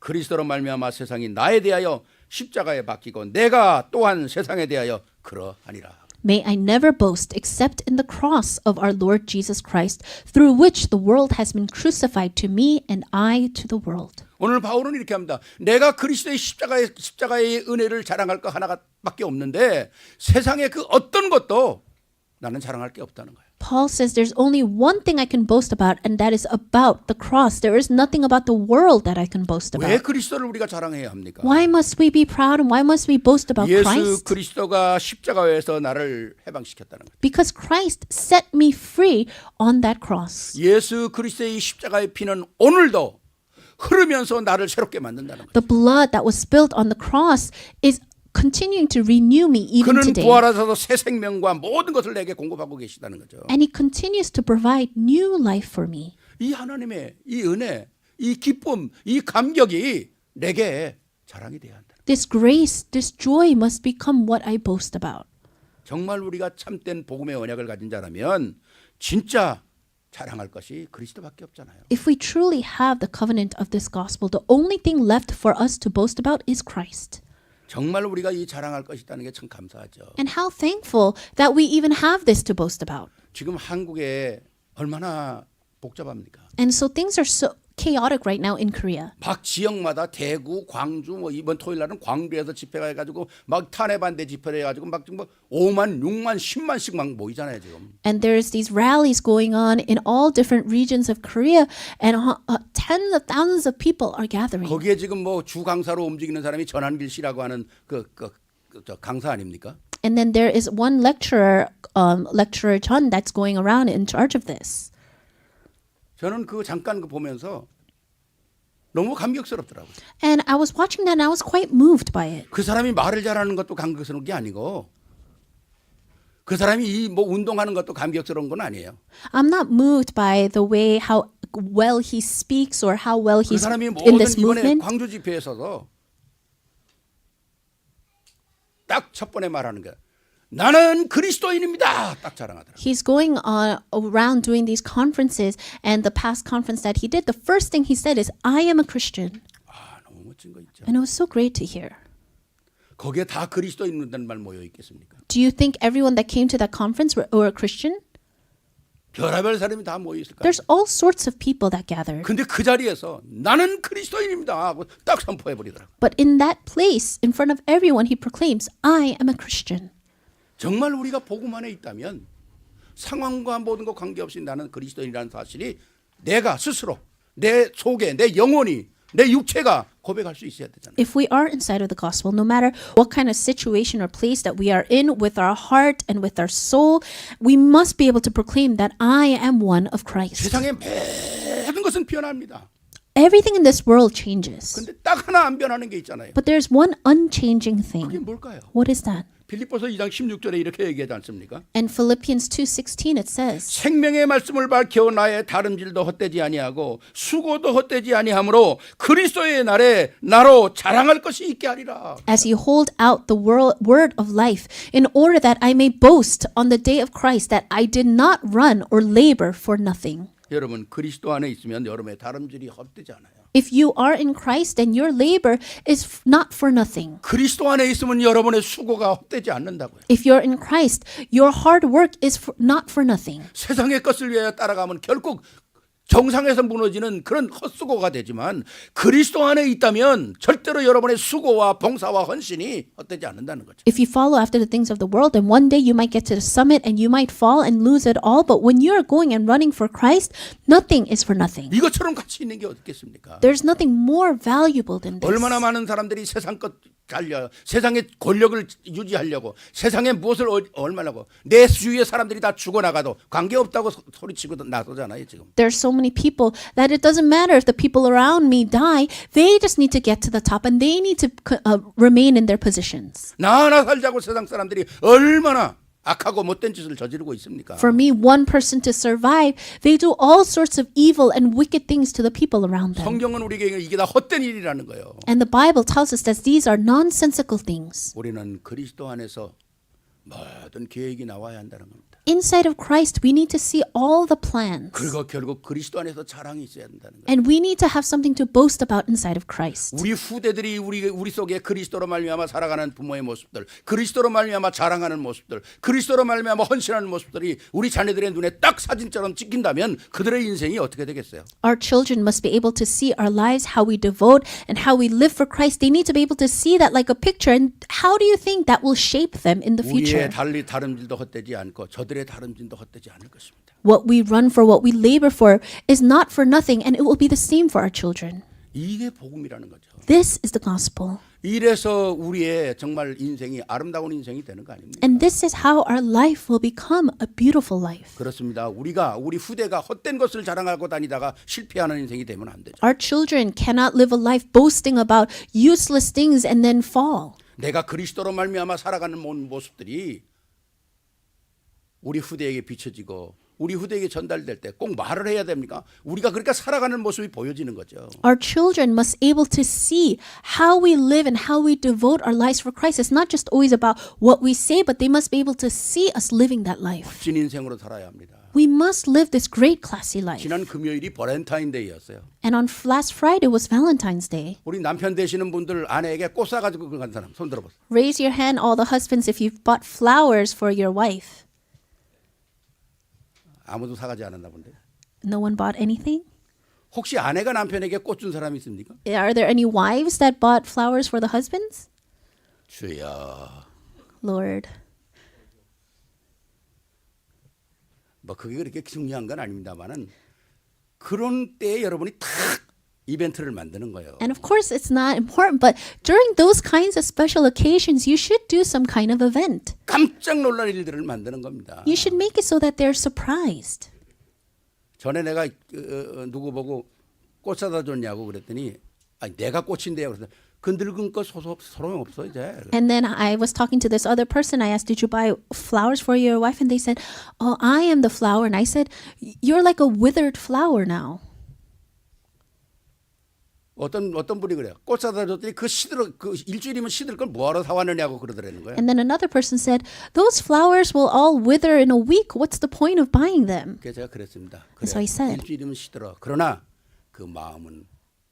그리스도로 말미암아 세상이 나에 대하여 십자가에 박히고 내가 또한 세상에 대하여 그러하니라. May I never boast except in the cross of our Lord Jesus Christ, through which the world has been crucified to me and I to the world. 오늘 바울은 이렇게 합니다. 내가 그리스도의 십자가의 은혜를 자랑할 거 하나밖에 없는데 세상의 그 어떤 것도 나는 자랑할 게 없다는 거예요. Paul says there's only one thing I can boast about, and that is about the cross. There is nothing about the world that I can boast 왜 about. 그리스도를 우리가 자랑해야 합니까? Why must we be proud and why must we boast about 예수 Christ? 그리스도가 십자가에서 나를 해방시켰다는 거예요. Because Christ set me free on that cross. 예수 그리스도의 십자가의 피는 오늘도 흐르면서 나를 새롭게 만든다는 거예요. The blood that was spilled on the cross is continuing to renew me even 그는 today. 부활하셔서 새 생명과 모든 것을 내게 공급하고 계시다는 거죠. And he continues to provide new life for me. 이 하나님의 이 은혜, 이 기쁨, 이 감격이 내게 자랑이 돼야 한다. This grace, this joy must become what I boast about. 정말 우리가 참된 복음의 언약을 가진 자라면 진짜 자랑할 것이 그리스도밖에 없잖아요. If we truly have the covenant of this gospel, the only thing left for us to boast about is Christ. 정말 우리가 이 자랑할 것이 있다는 게 참 감사하죠. And how thankful that we even have this to boast about. 지금 한국에 얼마나 복잡합니까? And so things are so chaotic right now in Korea. 각 지역마다 대구, 광주, 뭐 이번 토요일 날은 광주에서 집회가 해가지고 막 탄핵 반대 집회를 해가지고 막 지금 뭐 5만, 6만, 10만씩 막 모이잖아요 지금. And there's these rallies going on in all different regions of Korea, and tens of thousands of people are gathering. 거기에 지금 뭐 주 강사로 움직이는 사람이 전한길 씨라고 하는 저 강사 아닙니까? And then there is one lecturer, Lecturer Chun, that's going around in charge of this. 저는 그 잠깐 그 보면서 너무 감격스럽더라고요. And I was watching that and I was quite moved by it. 그 사람이 말을 잘하는 것도 감격스러운 게 아니고 그 사람이 이 뭐 운동하는 것도 감격스러운 건 아니에요. I'm not moved by the way how well he speaks or how well 그 he's 사람이 in 모든 this 이번에 movement. 광주 집회에 서서 딱 첫 번에 말하는 거야. 나는 그리스도인입니다. 딱 자랑하더라고요. He's going around doing these conferences, and the past conference that he did, the first thing he said is, I am a Christian. 아, 너무 멋진 거 있죠. And it was so great to hear. 거기에 다 그리스도인이라는 말 모여 있겠습니까? Do you think everyone that came to that conference were a Christian? 별의별 사람이 다 모여 있을 거야. There's all sorts of people that gathered. 근데 그 자리에서 나는 그리스도인입니다 하고 딱 선포해 버리더라고요. But in that place, in front of everyone, he proclaims, I am a Christian. 정말 우리가 복음 안에 있다면 상황과 모든 것 관계없이 나는 그리스도인이라는 사실이 내가 스스로 내 속에 내 영혼이 내 육체가 고백할 수 있어야 되잖아요. If we are inside of the gospel, no matter what kind of situation or place that we are in with our heart and with our soul, we must be able to proclaim that I am one of Christ. 세상의 모든 것은 변합니다. Everything in this world changes. 근데 딱 하나 안 변하는 게 있잖아요. But there's one unchanging 그게 thing. 뭘까요? What is that? 빌립보서 2장 16절에 이렇게 얘기하지 않습니까? In Philippians 2:16 it says, 생명의 말씀을 밝혀 나의 다름질도 헛되지 아니하고 수고도 헛되지 아니하므로 그리스도의 날에 나로 자랑할 것이 있게 하리라. as you hold out the word of life, in order that I may boast on the day of Christ that I did not run or labor for nothing. 여러분 그리스도 안에 있으면 여러분의 다름질이 헛되지 않아요. If you are in Christ, then your labor is not for nothing. 그리스도 안에 있으면 여러분의 수고가 헛되지 않는다고요. If you're in Christ, your hard work is not for nothing. 세상의 것을 위하여 따라가면 결국 정상에서 무너지는 그런 헛수고가 되지만 그리스도 안에 있다면 절대로 여러분의 수고와 봉사와 헌신이 헛되지 않는다는 거죠. If you follow after the things of the world, then one day you might get to the summit and you might fall and lose it all. But when you're going and running for Christ, nothing is for nothing. 이것처럼 가치 있는 게 어떻겠습니까? There's nothing more valuable than this. 얼마나 많은 사람들이 세상 것 달려 세상의 권력을 유지하려고 세상에 무엇을 얼마나고 내 주위의 사람들이 다 죽어나가도 관계없다고 소리치고 나서잖아요 지금. There's so many people that it doesn't matter if the people around me die. They just need to get to the top and they need to remain in their positions. 나 하나 살자고 세상 사람들이 얼마나 악하고 못된 짓을 저지르고 있습니까? For me, one person to survive, they do all sorts of evil and wicked things to the people around them. 성경은 우리에게 이게 다 헛된 일이라는 거예요. And the Bible tells us that these are nonsensical things. 우리는 그리스도 안에서 모든 계획이 나와야 한다는 겁니다. Inside of Christ, we need to see all the plans. 그리고 결국 그리스도 안에서 자랑이 있어야 된다는 거예요. And we need to have something to boast about inside of Christ. 우리 후대들이 우리 속에 그리스도로 말미암아 살아가는 부모의 모습들, 그리스도로 말미암아 자랑하는 모습들, 그리스도로 말미암아 헌신하는 모습들이 우리 자녀들의 눈에 딱 사진처럼 찍힌다면 그들의 인생이 어떻게 되겠어요? Our children must be able to see our lives, how we devote, and how we live for Christ. They need to be able to see that like a picture. And how do you think that will shape them in the future? 우리의 다름질도 헛되지 않고 저들의 다름질도 헛되지 않을 것입니다. What we run for, what we labor for, is not for nothing, and it will be the same for our children. 이게 복음이라는 거죠. This is the gospel. 이래서 우리의 정말 인생이 아름다운 인생이 되는 거 아닙니까? And this is how our life will become a beautiful life. 그렇습니다. 우리 후대가 헛된 것을 자랑하고 다니다가 실패하는 인생이 되면 안 되죠. Our children cannot live a life boasting about useless things and then fall. 내가 그리스도로 말미암아 살아가는 모습들이 우리 후대에게 비춰지고 우리 후대에게 전달될 때 꼭 말을 해야 됩니까? 우리가 그러니까 살아가는 모습이 보여지는 거죠. Our children must able to see how we live and how we devote our lives for Christ. It's not just always about what we say, but they must be able to see us living that life. 멋진 인생으로 살아야 합니다. We must live this great classy life. 지난 금요일이 발렌타인데이였어요. And on last Friday was Valentine's Day. 우리 남편 되시는 분들 아내에게 꽃 사가지고 간 사람 손 들어보세요. Raise your hand, all the husbands, if you've bought flowers for your wife. 아무도 사가지 않았나 본데. No one bought anything? 혹시 아내가 남편에게 꽃 준 사람이 있습니까? Are there any wives that bought flowers for the husbands? 주여. Lord. 뭐 그게 그렇게 중요한 건 아닙니다만은 그런 때에 여러분이 탁 이벤트를 만드는 거예요. And of course, it's not important, but during those kinds of special occasions, you should do some kind of event. 깜짝 놀랄 일들을 만드는 겁니다. You should make it so that they're surprised. 전에 내가 누구 보고 꽃 사다 줬냐고 그랬더니 아니 내가 꽃인데요. 그래서 그 늙은 꽃 소용없어 이제. And then I was talking to this other person. I asked, did you buy flowers for your wife? And they said, oh, I am the flower. And I said, you're like a withered flower now. 어떤 분이 그래요. 꽃 사다 줬더니 그 일주일이면 시들 걸 뭐하러 사왔느냐고 그러더라는 거예요. And then another person said, those flowers will all wither in a week. What's the point of buying them? 그래서 제가 그랬습니다. So I said, 일주일이면 시들어. 그러나 그 마음은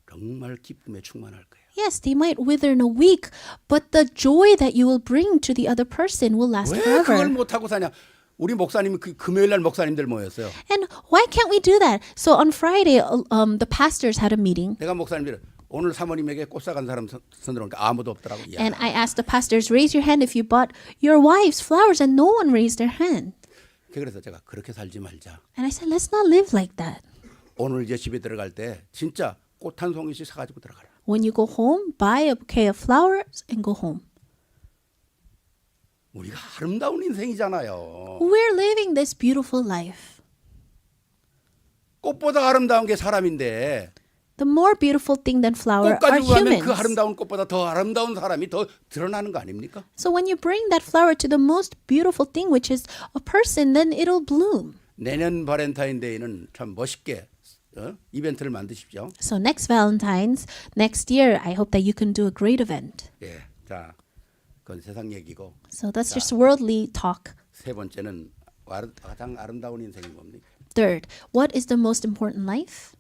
정말 기쁨에 충만할 거예요. yes, they might wither in a week, but the joy that you will bring to the other person will last 왜 그걸 forever. 못하고 사냐? 우리 목사님이 금요일 날 목사님들 모였어요. And why can't we do that? So on Friday, the pastors had a meeting. 내가 목사님들 오늘 사모님에게 꽃 사간 사람 손 들어오니까 아무도 없더라고. 야. And I asked the pastors, raise your hand if you bought your wives flowers, and no one raised their hand. 그래서 제가 그렇게 살지 말자. And I said, let's not live like that. 오늘 이제 집에 들어갈 때 진짜 꽃 한 송이씩 사가지고 들어가라. When you go home, buy a bouquet of flowers and go home. 우리가 아름다운 인생이잖아요. We're living this beautiful life. 꽃보다 아름다운 게 사람인데 The more beautiful thing than flower 꽃 are 가지고 가면 humans. 그 아름다운 꽃보다 더 아름다운 사람이 더 드러나는 거 아닙니까? So when you bring that flower to the most beautiful thing, which is a person, then it'll bloom. 내년 발렌타인데이는 참 멋있게 이벤트를 만드십시오. So next Valentine's, next year, I hope that you can do a great event. 예, 자, 그건 세상 얘기고 So that's just worldly talk. 세 번째는 가장 아름다운 인생이 뭡니까? Third, what is the most important life?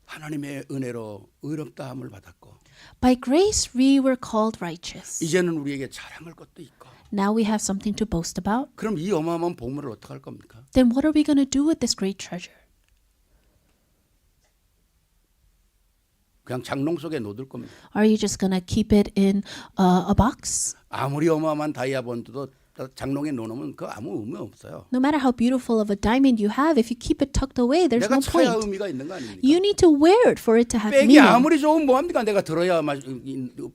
하나님의 은혜로 의롭다함을 받았고 By grace we were called righteous. 이제는 우리에게 자랑할 것도 있고 Now we have something to boast about. 그럼 이 어마어마한 보물을 어떻게 할 겁니까? Then what are we going to do with this great treasure? 그냥 장롱 속에 놓을 겁니다. Are you just going to keep it in a box? 아무리 어마어마한 다이아몬드도 장롱에 놓으면 그 아무 의미 없어요. No matter how beautiful of a diamond you have, if you keep it tucked away, there's 내가 no 쳐야 point. 의미가 있는 거 아닙니까? You need to wear it for it to have 백이 meaning. 아무리 좋으면 뭐합니까? 내가 들어야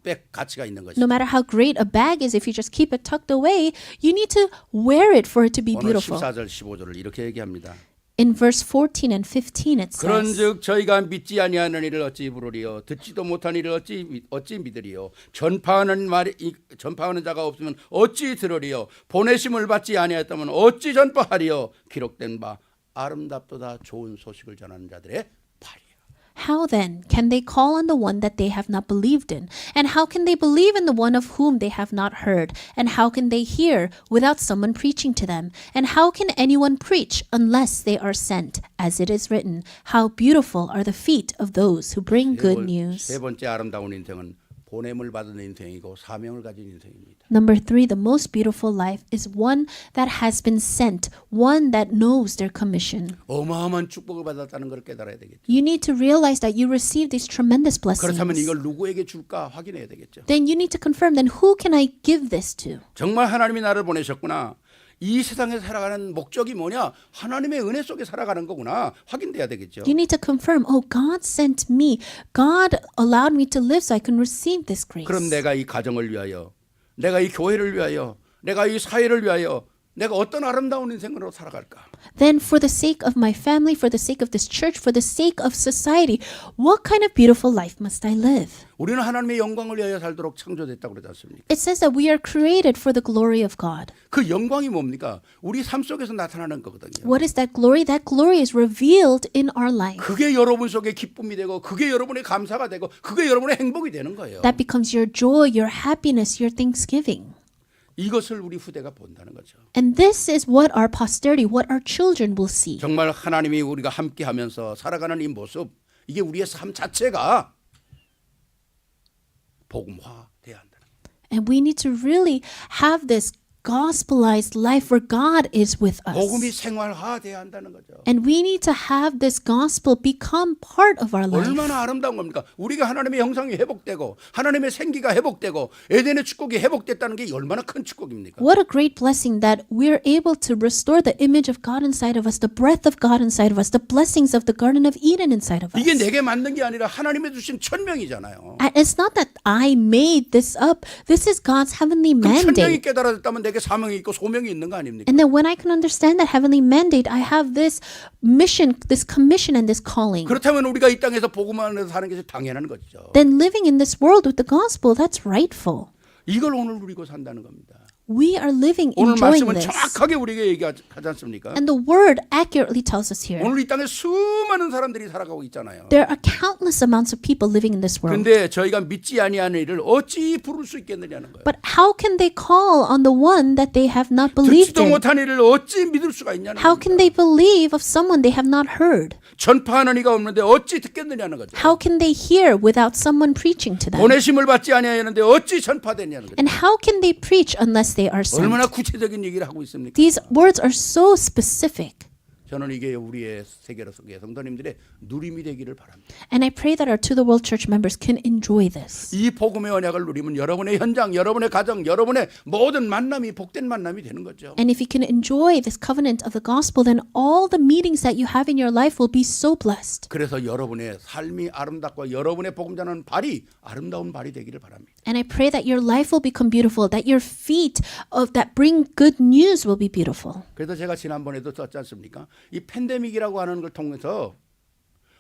백 가치가 있는 것이죠. No matter how great a bag is, if you just keep it tucked away, you need to wear it for it to be 오늘 beautiful. 14절 15절을 이렇게 얘기합니다. In verse 14 and 15 it says, 그런즉 저희가 믿지 아니하는 일을 어찌 부르리요 듣지도 못한 일을 어찌 믿으리요 전파하는 자가 없으면 어찌 들으리요 보내심을 받지 아니하였다면 어찌 전파하리요 기록된 바 아름답도다 좋은 소식을 전하는 자들의 발이야. How then can they call on the one that they have not believed in? And how can they believe in the one of whom they have not heard? And how can they hear without someone preaching to them? And how can anyone preach unless they are sent? As it is written, how beautiful are the feet of those who bring good news. 세 번째 아름다운 인생은 보냄을 받은 인생이고 사명을 가진 인생입니다. Number 3, the most beautiful life is one that has been sent, one that knows their commission. 어마어마한 축복을 받았다는 걸 깨달아야 되겠죠. You need to realize that you received these tremendous 그렇다면 blessings. 이걸 누구에게 줄까 확인해야 되겠죠. Then you need to confirm, then who can I give this to? 정말 하나님이 나를 보내셨구나. 이 세상에 살아가는 목적이 뭐냐? 하나님의 은혜 속에 살아가는 거구나. 확인돼야 되겠죠. You need to confirm, oh, God sent me. God allowed me to live so I can receive this grace. 그럼 내가 이 가정을 위하여, 내가 이 교회를 위하여, 내가 이 사회를 위하여 내가 어떤 아름다운 인생으로 살아갈까? Then for the sake of my family, for the sake of this church, for the sake of society, what kind of beautiful life must I live? 우리는 하나님의 영광을 위하여 살도록 창조됐다고 그러지 않습니까? It says that we are created for the glory of God. 그 영광이 뭡니까? 우리 삶 속에서 나타나는 거거든요. What is that glory? That glory is revealed in our life. 그게 여러분 속에 기쁨이 되고 그게 여러분의 감사가 되고 그게 여러분의 행복이 되는 거예요. That becomes your joy, your happiness, your thanksgiving. 이것을 우리 후대가 본다는 거죠. And this is what our posterity, what our children will see. 정말 하나님이 우리가 함께 하면서 살아가는 이 모습, 이게 우리의 삶 자체가 복음화돼야 한다. And we need to really have this gospelized life where God is with 복음이 us. 생활화돼야 한다는 거죠. And we need to have this gospel become part of our life. 얼마나 아름다운 겁니까? 우리가 하나님의 형상이 회복되고 하나님의 생기가 회복되고 에덴의 축복이 회복됐다는 게 얼마나 큰 축복입니까? What a great blessing that we're able to restore the image of God inside of us, the breath of God inside of us, the blessings of the Garden of Eden inside of us. 이게 내게 만든 게 아니라 하나님의 주신 천명이잖아요. And it's not that I made this up. This is God's heavenly 그 천명이 mandate. 깨달아졌다면 내게 사명이 있고 소명이 있는 거 아닙니까? And then when I can understand that heavenly mandate, I have this mission, this commission, and this calling. 그렇다면 우리가 이 땅에서 복음 안에서 사는 게 당연한 거죠. Then living in this world with the gospel, that's rightful. 이걸 오늘 누리고 산다는 겁니다. We are living, 오늘 enjoying 말씀은 this. 정확하게 우리에게 얘기하지 않습니까? And the word accurately tells us here. 오늘 이 땅에 수많은 사람들이 살아가고 있잖아요. There are countless amounts of people living in this world. 근데 저희가 믿지 아니하는 이를 어찌 부를 수 있겠느냐는 거예요. But how can they call on the one that they have not believed 듣지도 in? 못한 이를 어찌 믿을 수가 있냐는 How 겁니다. can they believe of someone they have not heard? 전파하는 이가 없는데 어찌 듣겠느냐는 거죠. How can they hear without someone preaching to them? 보내심을 받지 아니하는데 어찌 전파되냐는 거죠. And how can they preach unless they are sent? 얼마나 구체적인 얘기를 하고 있습니까? These words are so specific. 저는 이게 우리의 세계로 속의 성도님들의 누림이 되기를 바랍니다. And I pray that our To the World Church members can enjoy this. 이 복음의 언약을 누리면 여러분의 현장, 여러분의 가정, 여러분의 모든 만남이 복된 만남이 되는 거죠. And if you can enjoy this covenant of the gospel, then all the meetings that you have in your life will be so blessed. 그래서 여러분의 삶이 아름답고 여러분의 복음 전하는 발이 아름다운 발이 되기를 바랍니다. And I pray that your life will become beautiful, that your feet that bring good news will be beautiful. 그래서 제가 지난번에도 썼지 않습니까? 이 팬데믹이라고 하는 걸 통해서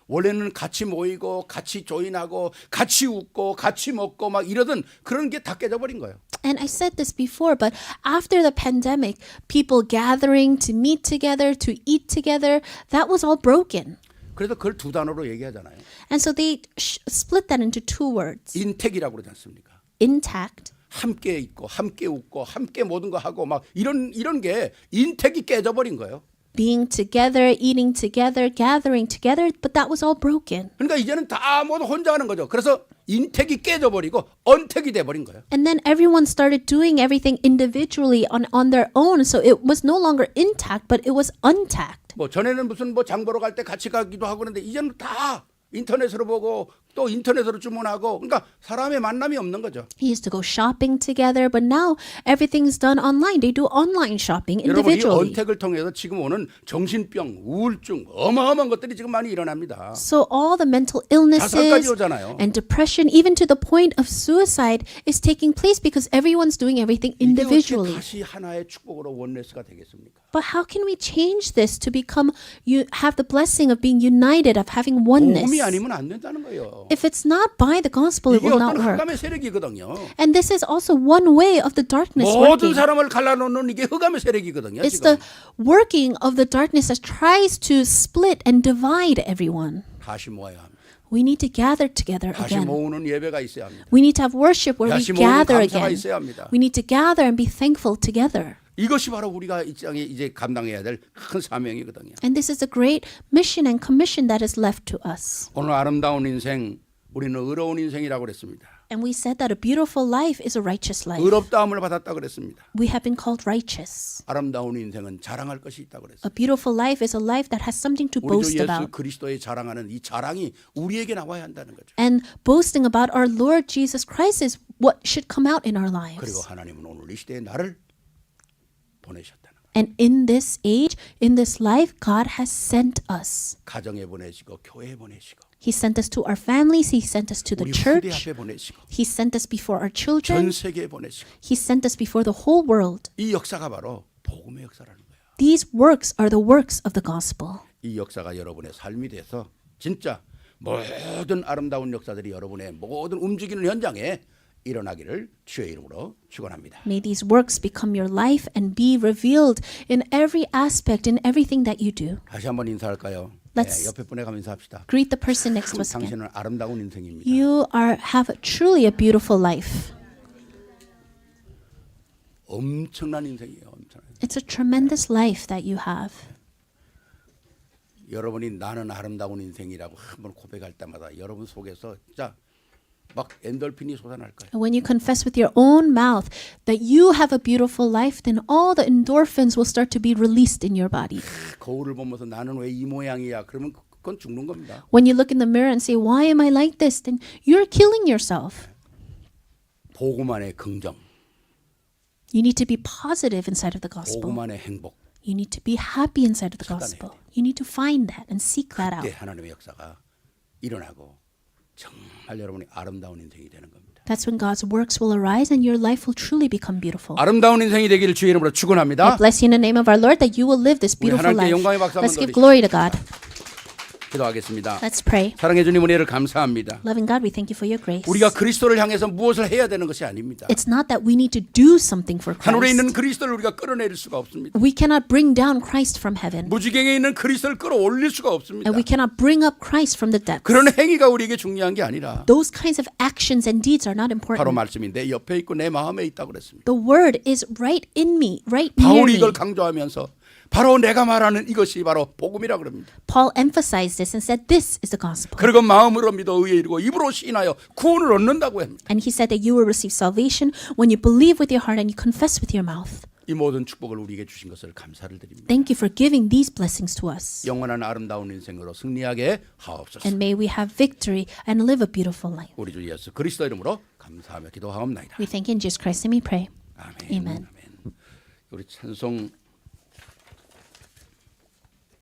원래는 같이 모이고 같이 조인하고 같이 웃고 같이 먹고 막 이러던 그런 게 다 깨져버린 거예요. And I said this before, but after the pandemic, people gathering to meet together, to eat together, that was all broken. 그래서 그걸 두 단어로 얘기하잖아요. And so they split that into two words. 인택이라고 그러지 않습니까? Intact. 함께 있고 함께 웃고 함께 모든 거 하고 막 이런 게 인택이 깨져버린 거예요. Being together, eating together, gathering together, but that was all broken. 그러니까 이제는 다 모두 혼자 하는 거죠. 그래서 인택이 깨져버리고 언택이 돼버린 거예요. And then everyone started doing everything individually on their own. So it was no longer intact, but it was untact. 뭐 전에는 무슨 뭐 장 보러 갈 때 같이 가기도 하고 그런데 이제는 다 인터넷으로 보고 또 인터넷으로 주문하고 그러니까 사람의 만남이 없는 거죠. He used to go shopping together, but now everything's done online. They do online shopping 여러분 이 individually. 언택을 통해서 지금 오는 정신병, 우울증 어마어마한 것들이 지금 많이 일어납니다. So all the mental 자살까지 illnesses 오잖아요. and depression, even to the point of suicide, is taking place because everyone's doing everything 이게 어떻게 individually. 다시 하나의 축복으로 원네스가 되겠습니까? But how can we change this to become you have the blessing of being united, of having oneness? 복음이 아니면 안 된다는 거예요. If it's not by the gospel, it 이게 will 어떤 not work. 흑암의 세력이거든요. And this is also one way of the darkness 모든 working. 사람을 갈라놓는 이게 흑암의 세력이거든요. It's 지금 the working of the darkness that tries to split and divide everyone. 다시 모아야 합니다. We need to gather together 다시 again. 모으는 예배가 있어야 합니다. We need to have worship where we 다시 모으는 gather 감사가 again. 있어야 합니다. We need to gather and be thankful together. 이것이 바로 우리가 이 땅에 이제 감당해야 될 큰 사명이거든요. And this is a great mission and commission that is left to us. 오늘 아름다운 인생, 우리는 의로운 인생이라고 그랬습니다. And we said that a beautiful life is a righteous life. 의롭다함을 받았다 그랬습니다. We have been called righteous. 아름다운 인생은 자랑할 것이 있다고 그랬어요. A beautiful life is a life that has something to 우리 boast 주 예수 about. 그리스도의 자랑하는 이 자랑이 우리에게 나와야 한다는 거죠. And boasting about our Lord Jesus Christ is what should come out in our 그리고 lives. 하나님은 오늘 이 시대에 나를 보내셨다는 거예요. And in this age, in this life, God has sent us. 가정에 보내시고 교회에 보내시고 He sent us to our families. He sent us to the 우리 후대 church. 앞에 보내시고 He sent us before our 전 children. 세계에 보내시고 He sent us before the whole world. 이 역사가 바로 복음의 역사라는 거예요. These works are the works of the gospel. 이 역사가 여러분의 삶이 돼서 진짜 모든 아름다운 역사들이 여러분의 모든 움직이는 현장에 일어나기를 주의 이름으로 축원합니다. May these works become your life and be revealed in every aspect, in everything that you do. 다시 한번 인사할까요? Let's 옆에 분에 가면 인사합시다. Greet the person next to us again. 당신은 아름다운 인생입니다. You have truly a beautiful life. 엄청난 인생이에요. 엄청난. It's a tremendous life that you have. 여러분이 나는 아름다운 인생이라고 한번 고백할 때마다 여러분 속에서 진짜 막 엔돌핀이 솟아날 거예요. And when you confess with your own mouth that you have a beautiful life, then all the endorphins will start to be released in your body. 거울을 보면서 나는 왜 이 모양이야? 그러면 그건 죽는 겁니다. When you look in the mirror and say, why am I like this? Then you're killing yourself. 복음 안에 긍정, You need to be positive inside of the gospel. 복음 안에 행복. You need to be happy inside of the gospel. You need to find that and seek that out. 그때 하나님의 역사가 일어나고 정말 여러분이 아름다운 인생이 되는 겁니다. That's when God's works will arise and your life will truly become beautiful. 아름다운 인생이 되기를 주의 이름으로 I 축원합니다. bless you in the name of our Lord that you will live this 우리 beautiful 하나님께 life. 영광의 박수 한번 Let's give 드리시죠. glory to God. 기도하겠습니다. Let's pray. 사랑해 주님 은혜를 감사합니다. Loving God, we thank you for your grace. 우리가 그리스도를 향해서 무엇을 해야 되는 것이 아닙니다. It's not that we need to do something for 하늘에 있는 Christ. 그리스도를 우리가 끌어내릴 수가 없습니다. We cannot bring down Christ from heaven. 무지경에 있는 그리스도를 끌어올릴 수가 없습니다. And we cannot bring up Christ from the depths. 그런 행위가 우리에게 중요한 게 아니라 Those kinds of actions and deeds are not 바로 important. 말씀이 내 옆에 있고 내 마음에 있다고 그랬습니다. The word is right in me, right near 바울이 me. 이걸 강조하면서 바로 내가 말하는 이것이 바로 복음이라고 그럽니다. Paul emphasized this and said, this is the gospel. 그리고 마음으로 믿어 의에 이르고 입으로 시인하여 구원을 얻는다고 합니다. And he said that you will receive salvation when you believe with your heart and you confess with your mouth. 이 모든 축복을 우리에게 주신 것을 감사를 드립니다. Thank you for giving these blessings to us. 영원한 아름다운 인생으로 승리하게 하옵소서. And may we have victory and live a beautiful life. 우리 주 예수 그리스도 이름으로 감사하며 기도하옵나이다. We thank you in Jesus Christ's name we pray. 아멘. Amen. 아멘. 우리 찬송